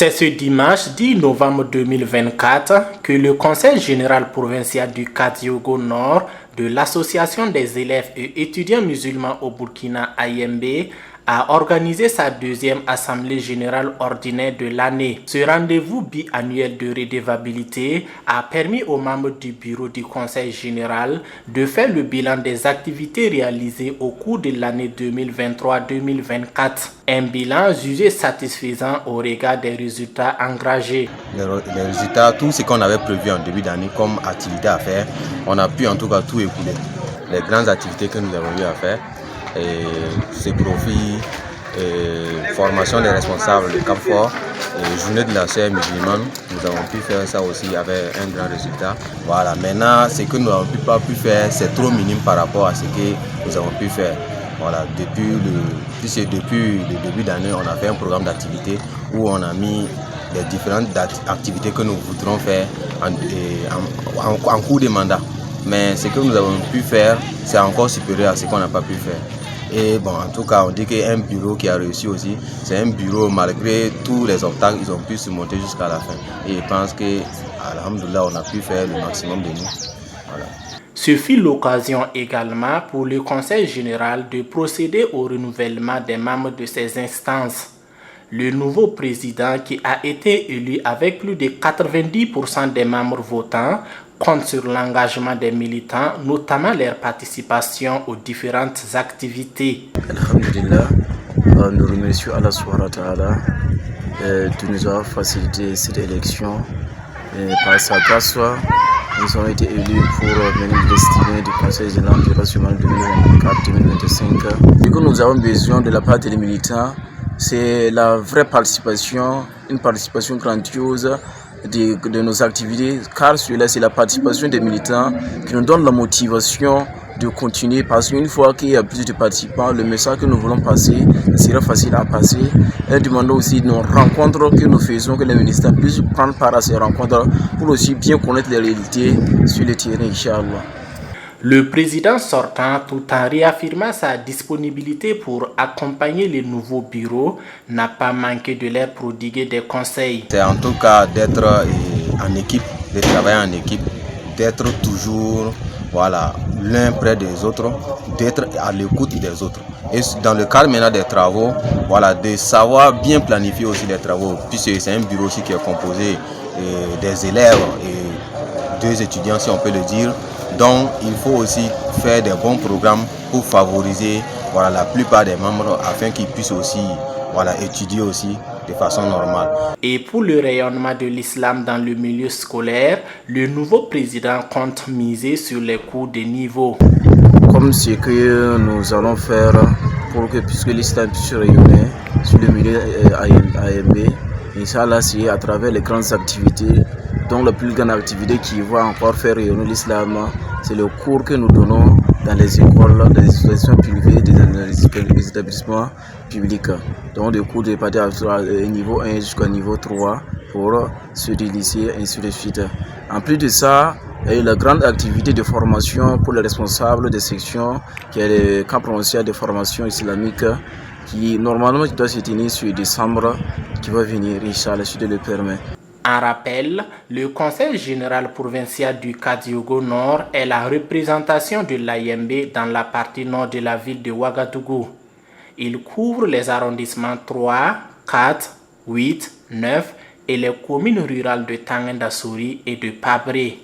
C'est ce dimanche 10 novembre 2024 que le Conseil général provincial du Kadiogo Nord de l'Association des élèves et étudiants musulmans au Burkina AIMB a organisé sa deuxième assemblée générale ordinaire de l'année. Ce rendez-vous biannuel de redevabilité a permis aux membres du bureau du Conseil général de faire le bilan des activités réalisées au cours de l'année 2023-2024. Un bilan jugé satisfaisant au regard des résultats engagés. Les résultats, tout ce qu'on avait prévu en début d'année comme activité à faire, on a pu en tout cas tout écouler. Les grandes activités que nous avons eu à faire, c'est profit, formation des responsables de Cap Fort, journée de la sœur musulmane, nous avons pu faire ça aussi avec un grand résultat. Voilà, maintenant ce que nous n'avons pas pu faire, c'est trop minime par rapport à ce que nous avons pu faire. Voilà, depuis le début d'année, on a fait un programme d'activité où on a mis les différentes activités que nous voudrons faire en cours de mandat. Mais ce que nous avons pu faire, c'est encore supérieur à ce qu'on n'a pas pu faire. Et bon, en tout cas, on dit qu'un bureau qui a réussi aussi, c'est un bureau, malgré tous les obstacles, ils ont pu se monter jusqu'à la fin. Et je pense que, alhamdoulilah, on a pu faire le maximum de nous. Voilà. Ce fut l'occasion également pour le Conseil général de procéder au renouvellement des membres de ces instances. Le nouveau président, qui a été élu avec plus de 90% des membres votants, compte sur l'engagement des militants, notamment leur participation aux différentes activités. Alhamdulillah, nous remercions Allah subhanahu wa ta'ala de nous avoir facilité cette élection. Par sa grâce, nous avons été élus pour venir destiner du Conseil général du Rassemblement 2024-2025. Ce que nous avons besoin de la part des militants, c'est la vraie participation, une participation grandiose de nos activités, car cela c'est la participation des militants qui nous donne la motivation de continuer, parce qu'une fois qu'il y a plus de participants, le message que nous voulons passer sera facile à passer. Et demandons aussi nos rencontres que nous faisons, que les militants puissent prendre part à ces rencontres pour aussi bien connaître les réalités sur le terrain, Inch'Allah. Le président sortant, tout en réaffirmant sa disponibilité pour accompagner les nouveaux bureaux, n'a pas manqué de leur prodiguer des conseils. C'est en tout cas d'être en équipe, de travailler en équipe, d'être toujours l'un près des autres, d'être à l'écoute des autres. Et dans le cadre maintenant des travaux, de savoir bien planifier aussi les travaux, puisque c'est un bureau aussi qui est composé des élèves et deux étudiants, si on peut le dire. Donc il faut aussi faire des bons programmes pour favoriser la plupart des membres afin qu'ils puissent aussi étudier aussi de façon normale. Et pour le rayonnement de l'islam dans le milieu scolaire, le nouveau président compte miser sur les cours de niveau. Comme ce que nous allons faire pour que puisque l'islam puisse rayonner sur le milieu AIMB, Inch'Allah, c'est à travers les grandes activités. Donc la plus grande activité qui va encore faire rayonner l'islam, c'est le cours que nous donnons dans les écoles, dans les institutions privées, dans les établissements publics. Donc des cours de partir à niveau 1 jusqu'au niveau 3 pour ceux du lycée et ainsi de suite. En plus de ça, il y a la grande activité de formation pour les responsables des sections, qui est le camp provincial de formation islamique, qui normalement doit se tenir sur décembre, qui va venir, Inch'Allah, si Dieu le permet. En rappel, le Conseil général provincial du Kadiogo Nord est la représentation de l'AIMB dans la partie nord de la ville de Ouagadougou. Il couvre les arrondissements 3, 4, 8, 9 et les communes rurales de Tangendasouri et de Pabré.